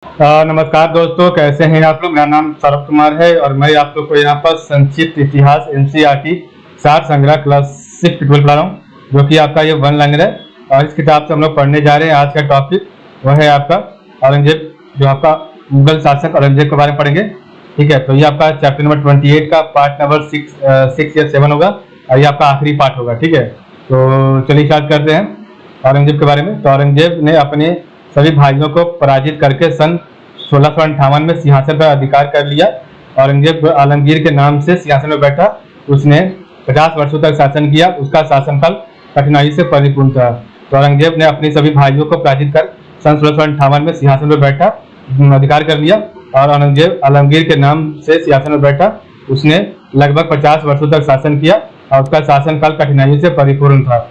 नमस्कार दोस्तों, कैसे हैं आप लोग। मेरा नाम सौरभ कुमार है और मैं आप लोग को यहाँ पर संक्षिप्त इतिहास एनसीईआरटी सार संग्रह क्लासिक ट्वेल्व पढ़ा रहा हूँ, जो कि आपका ये वन लैंग्वेज है। और इस किताब से हम लोग पढ़ने जा रहे हैं। आज का टॉपिक वह है आपका औरंगजेब, जो आपका मुगल शासक औरंगजेब के बारे में पढ़ेंगे। ठीक है, तो ये आपका चैप्टर नंबर 28 का पार्ट नंबर 6 या 7 होगा और ये आपका आखिरी पार्ट होगा। ठीक है, तो चलिए स्टार्ट करते हैं औरंगजेब के बारे में। तो औरंगजेब ने अपने सभी भाइयों को पराजित करके सन 1658 में सिंहासन पर अधिकार कर लिया। औरंगजेब आलमगीर के नाम से सिंहासन पर बैठा। उसने 50 वर्षों तक शासन किया। उसका शासनकाल कठिनाई से परिपूर्ण था। तो औरंगजेब ने अपने सभी भाइयों को पराजित कर सन 1658 में सिंहासन पर बैठा, अधिकार कर लिया। और औरंगजेब आलमगीर के नाम से सिंहासन पर बैठा। उसने लगभग 50 वर्षों तक शासन किया और उसका शासनकाल कठिनाई से परिपूर्ण था।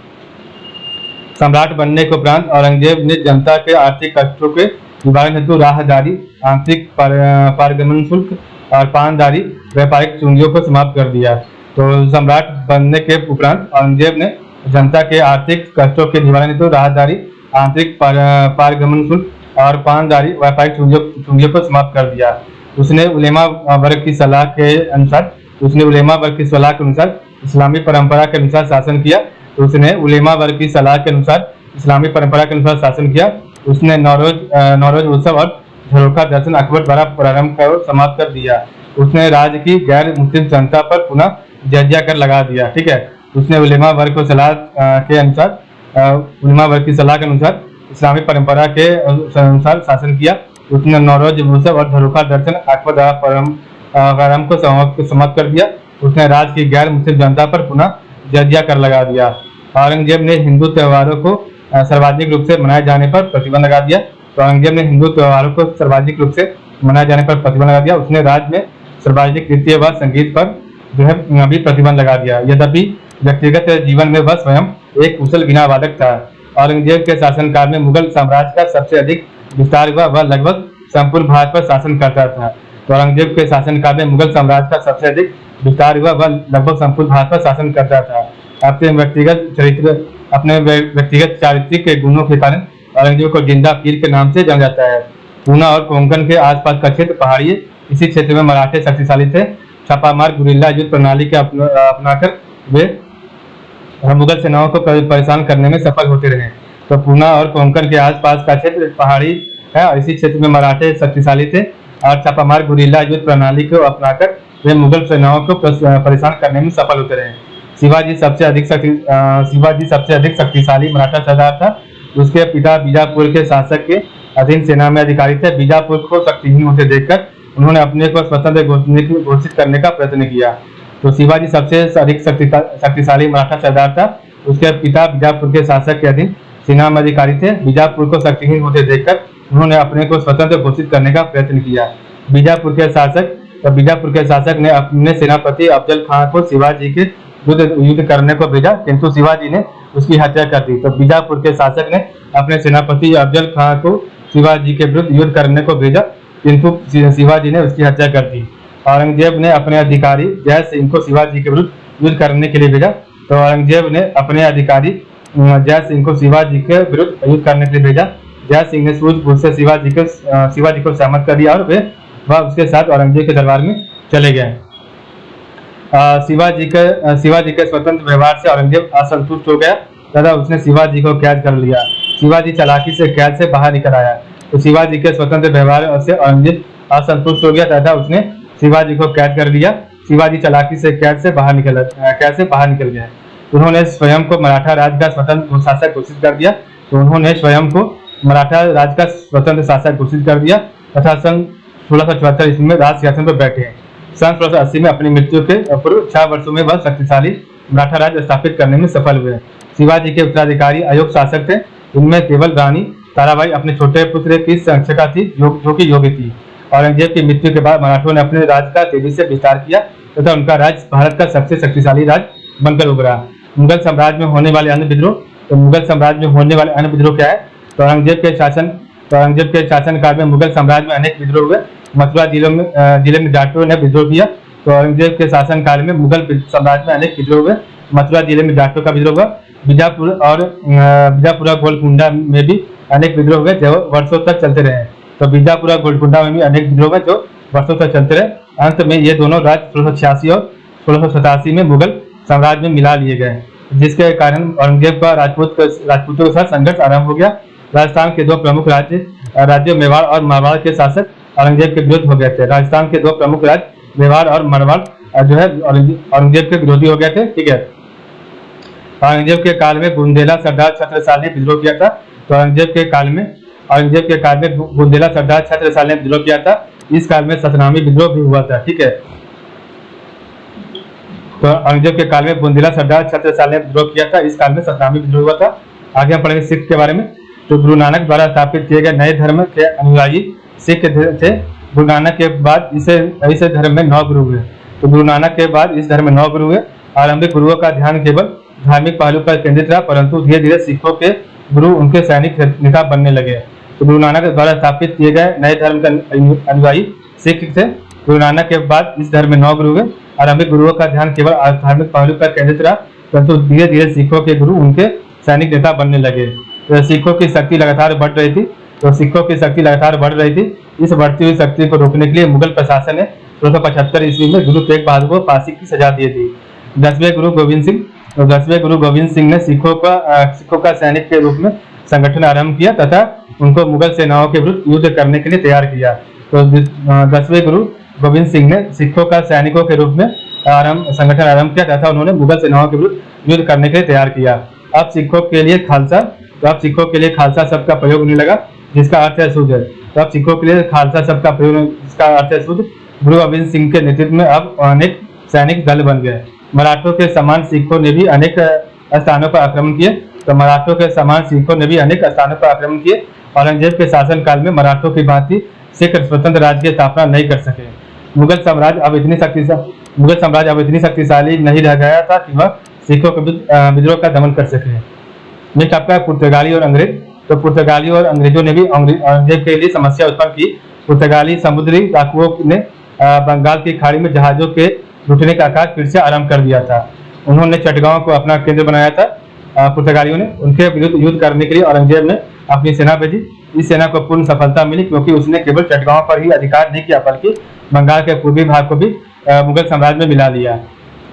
सम्राट बनने के उपरांत औरंगजेब ने जनता के आर्थिक कष्टों के निवारण हेतु राहदारी, आंतरिक पारगमन शुल्क और पानदारी व्यापारिक चुंगियों को समाप्त कर दिया। तो सम्राट बनने के उपरांत औरंगजेब ने जनता के आर्थिक कष्टों के निवारण हेतु राहदारी, आंतरिक पारगमन शुल्क और पानदारी व्यापारिक चुंगियों को समाप्त कर दिया। उसने उलेमा वर्ग की सलाह के अनुसार इस्लामी परंपरा के अनुसार शासन किया। तो उसने उलेमा वर्ग की सलाह के अनुसार इस्लामी परंपरा के अनुसार शासन किया। उसने नौरोज उत्सव और झरोखा दर्शन अकबर द्वारा प्रारंभ कर समाप्त कर दिया। उसने राज्य की गैर मुस्लिम जनता पर पुनः जजिया कर लगा दिया। ठीक है, उसने उलेमा वर्ग की सलाह के अनुसार इस्लामी परंपरा के अनुसार शासन किया। उसने नौरोज उत्सव और झरोखा दर्शन अकबर द्वारा प्रारंभ को समाप्त कर दिया। उसने राज्य की गैर मुस्लिम जनता पर पुनः जजिया कर लगा दिया। औरंगजेब ने हिंदू त्योहारों को सार्वजनिक रूप से मनाए जाने पर प्रतिबंध लगा दिया। तो औरंगजेब ने हिंदू त्योहारों को सार्वजनिक रूप से मनाए जाने पर प्रतिबंध लगा दिया। उसने राज्य में सार्वजनिक नृत्य व संगीत पर जो है भी प्रतिबंध लगा दिया। यद्यपि व्यक्तिगत जीवन में वह स्वयं एक कुशल वीणा वादक था। औरंगजेब के शासनकाल में मुगल साम्राज्य का सबसे अधिक विस्तार हुआ। वह लगभग संपूर्ण भारत पर शासन करता था। तो औरंगजेब के शासनकाल में मुगल साम्राज्य का सबसे अधिक विस्तार हुआ। वह लगभग संपूर्ण भारत पर शासन करता था। अपने व्यक्तिगत चारित्रिक के गुणों के कारण औरंगजेब को जिंदा पीर के नाम से जाना जाता है। पूना और कोंकण के आसपास का क्षेत्र पहाड़ी, इसी क्षेत्र में मराठे शक्तिशाली थे। छापामार गुरिल्ला युद्ध प्रणाली के अपनाकर वे मुगल सेनाओं को परेशान करने में सफल होते रहे। तो पूना और कोंकण के आसपास का क्षेत्र पहाड़ी है और इसी क्षेत्र में मराठे शक्तिशाली थे और छापामार गुरिल्ला युद्ध प्रणाली को अपनाकर वे मुगल सेनाओं को परेशान करने में सफल होते रहे। शिवाजी सबसे अधिक शक्तिशाली मराठा सरदार था। उसके पिता बीजापुर के शासक के अधीन सेना में अधिकारी थे। बीजापुर को शक्तिहीन होते देखकर उन्होंने अपने को स्वतंत्र घोषित करने का प्रयत्न किया। तो शिवाजी सबसे अधिक शक्तिशाली मराठा सरदार था। उसके पिता बीजापुर के शासक के अधीन सेना में अधिकारी थे। बीजापुर को शक्तिहीन होते देखकर उन्होंने अपने को स्वतंत्र घोषित करने का प्रयत्न किया। बीजापुर के शासक ने अपने सेनापति अफजल खां को शिवाजी के युद्ध करने को भेजा, किंतु शिवाजी ने उसकी हत्या कर दी। तो बीजापुर के शासक ने अपने सेनापति अफजल खां को शिवाजी के विरुद्ध युद्ध करने को भेजा, किंतु शिवाजी ने उसकी हत्या कर दी। औरंगजेब ने अपने अधिकारी जय सिंह को शिवाजी के विरुद्ध युद्ध करने के लिए भेजा। तो औरंगजेब ने अपने अधिकारी जय सिंह को शिवाजी के विरुद्ध युद्ध करने के लिए भेजा। जय सिंह ने सूझबूझ से शिवाजी को सहमत कर दिया और वह उसके साथ औरंगजेब के दरबार में चले गए। शिवाजी के स्वतंत्र व्यवहार से औरंगजेब असंतुष्ट हो गया तथा उसने शिवाजी को कैद कर लिया। शिवाजी चालाकी से कैद से बाहर निकल आया। तो शिवाजी के स्वतंत्र व्यवहार से औरंगजेब असंतुष्ट हो गया तथा उसने शिवाजी को कैद कर लिया। शिवाजी चालाकी से कैद से बाहर निकल गया। उन्होंने स्वयं को मराठा राज्य का स्वतंत्र शासक घोषित कर दिया। तथा सन 1674 ईस्वी में राज सिंहासन पर बैठे। सन 1680 में अपनी मृत्यु के पूर्व 6 वर्षों में वह शक्तिशाली मराठा राज्य स्थापित करने में सफल हुए। शिवाजी के उत्तराधिकारी अयोग्य शासक थे। इनमें केवल रानी ताराबाई अपने छोटे पुत्र की संरक्षका थी, जो कि योग्य थी। औरंगजेब की मृत्यु के बाद मराठों ने अपने राज्य का तेजी से विस्तार किया तथा उनका राज्य भारत का सबसे शक्तिशाली राज्य बनकर उभरा। मुगल साम्राज्य में होने वाले अन्य विद्रोह क्या है? तो औरंगजेब के शासनकाल में मुगल साम्राज्य में अनेक विद्रोह हुए। मथुरा जिले में जाटों ने विद्रोह किया। तो औरंगजेब के शासनकाल में मुगल साम्राज्य में अनेक विद्रोह हुए। मथुरा जिले में जाटों का विद्रोह हुआ। बीजापुर और गोलकुंडा में भी अनेक विद्रोह हुए जो वर्षों तक चलते रहे। तो बीजापुर और गोलकुंडा में भी अनेक विद्रोह हैं जो वर्षों तक चलते रहे। अंत में ये दोनों राज्य 1686 और 1687 में मुगल साम्राज्य में मिला लिए गए, जिसके कारण औरंगजेब का राजपूतों के साथ संघर्ष आरंभ हो गया। राजस्थान के दो प्रमुख राज्य मेवाड़ और मारवाड़ के शासक औरंगजेब के विरुद्ध हो गए थे। राजस्थान के दो प्रमुख राज्य मेवाड़ और मारवाड़ जो है औरंगजेब के विरोधी हो गए थे। ठीक है, औरंगजेब के काल में बुंदेला सरदार छत्रसाल ने विद्रोह किया था। तो औरंगजेब के काल में बुंदेला सरदार छत्रसाल ने विद्रोह किया था। इस काल में सतनामी विद्रोह भी हुआ था। ठीक है, तो औरंगजेब के काल में बुंदेला सरदार छत्रसाल ने विद्रोह किया था। इस काल में सतनामी विद्रोह हुआ था। आगे हम पढ़ेंगे सिख के बारे में। तो गुरु नानक द्वारा स्थापित किए गए नए धर्म के अनुयायी सिख थे। गुरु नानक के बाद इस धर्म में 9 गुरु हुए। तो गुरु नानक के बाद इस धर्म में 9 गुरु हुए। आरंभिक गुरुओं का ध्यान केवल धार्मिक पहलू पर केंद्रित रहा, परंतु धीरे धीरे सिखों के गुरु उनके सैनिक नेता बनने लगे। तो गुरु नानक द्वारा स्थापित किए गए नए धर्म के अनुयायी सिख थे। गुरु नानक के बाद इस धर्म में 9 गुरु हुए। आरंभिक गुरुओं का ध्यान केवल धार्मिक पहलू पर केंद्रित रहा, परंतु धीरे धीरे सिखों के गुरु उनके सैनिक नेता बनने लगे। तो सिखों की शक्ति लगातार बढ़ रही थी। इस बढ़ती हुई शक्ति को रोकने के लिए मुगल प्रशासन ने 1675 ईस्वी में गुरु तेग बहादुर को फांसी की सजा दी थी। 10वें गुरु गोविंद सिंह ने सिखों का सैनिक के रूप में संगठन आरंभ किया तथा उनको मुगल सेनाओं के विरुद्ध युद्ध करने के लिए तैयार किया। तो 10वें गुरु गोविंद सिंह ने सिखों का सैनिकों के रूप में संगठन आरंभ किया तथा उन्होंने मुगल सेनाओं के विरुद्ध युद्ध करने के लिए तैयार किया। अब सिखों के लिए खालसा शब्द का प्रयोग होने लगा, जिसका अर्थ है शुद्ध। तो अब सिखों के लिए खालसा शब्द का प्रयोग, जिसका अर्थ है शुद्ध। गुरु गोविंद सिंह के नेतृत्व में अब अनेक सैनिक दल बन गए। मराठों के समान सिखों ने भी अनेक स्थानों पर आक्रमण किए। औरंगजेब के शासन काल में मराठों की भांति सिख स्वतंत्र राज्य की स्थापना नहीं कर सके। मुगल साम्राज्य अब इतनी शक्तिशाली नहीं रह गया था कि वह सिखों के विद्रोह का दमन कर सके। नेक्स्ट आपका पुर्तगाली और अंग्रेज। तो पुर्तगाली और अंग्रेजों ने भी औरंगजेब के लिए समस्या उत्पन्न की। पुर्तगाली समुद्री डाकुओं ने बंगाल की खाड़ी में जहाजों के लूटने का कार्य फिर से आरंभ कर दिया था। उन्होंने चटगांव को अपना केंद्र बनाया था। पुर्तगालियों ने उनके विरुद्ध युद्ध करने के लिए औरंगजेब ने अपनी सेना भेजी। इस सेना को पूर्ण सफलता मिली, क्योंकि उसने केवल चटगांव पर ही अधिकार नहीं किया, बल्कि बंगाल के पूर्वी भाग को भी मुगल साम्राज्य में मिला लिया।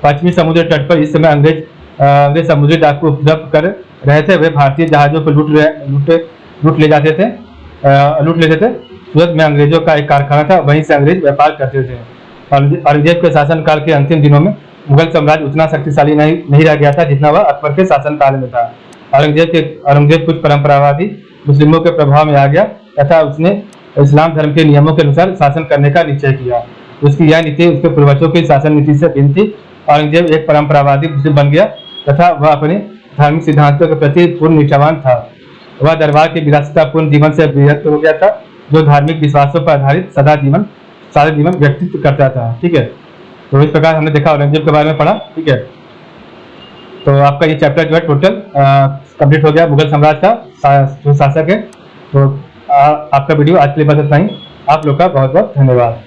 पश्चिमी समुद्र तट पर इस समय अंग्रेज समुद्री डाकू उपद्रव कर रहे थे। वे भारतीय जहाजों को लूट लेते थे। सूरत में अंग्रेजों का एक कारखाना था, वहीं से अंग्रेज व्यापार करते थे। औरंगजेब के शासनकाल के अंतिम दिनों में मुगल साम्राज्य उतना शक्तिशाली नहीं रह गया था जितना वह अकबर के शासनकाल में था। औरंगजेब कुछ परंपरावादी मुस्लिमों के प्रभाव में आ गया तथा उसने इस्लाम धर्म के नियमों के अनुसार शासन करने का निश्चय किया। उसकी यह नीति उसके पूर्वजों की शासन नीति से भिन्न थी। औरंगजेब एक परंपरावादी मुस्लिम बन गया तथा वह अपने धार्मिक सिद्धांतों के प्रति पूर्ण निष्ठावान था। वह दरबार की विलासितापूर्ण जीवन से विरक्त हो गया था, जो धार्मिक विश्वासों पर आधारित सादा जीवन व्यक्तित्व करता था। ठीक है, तो इस प्रकार हमने देखा औरंगजेब के बारे में पढ़ा। ठीक है, तो आपका ये चैप्टर जो है टोटल कंप्लीट हो गया मुगल साम्राज्य का जो शासक है। तो आपका वीडियो आज के लिए बस इतना ही। आप लोग का बहुत बहुत धन्यवाद।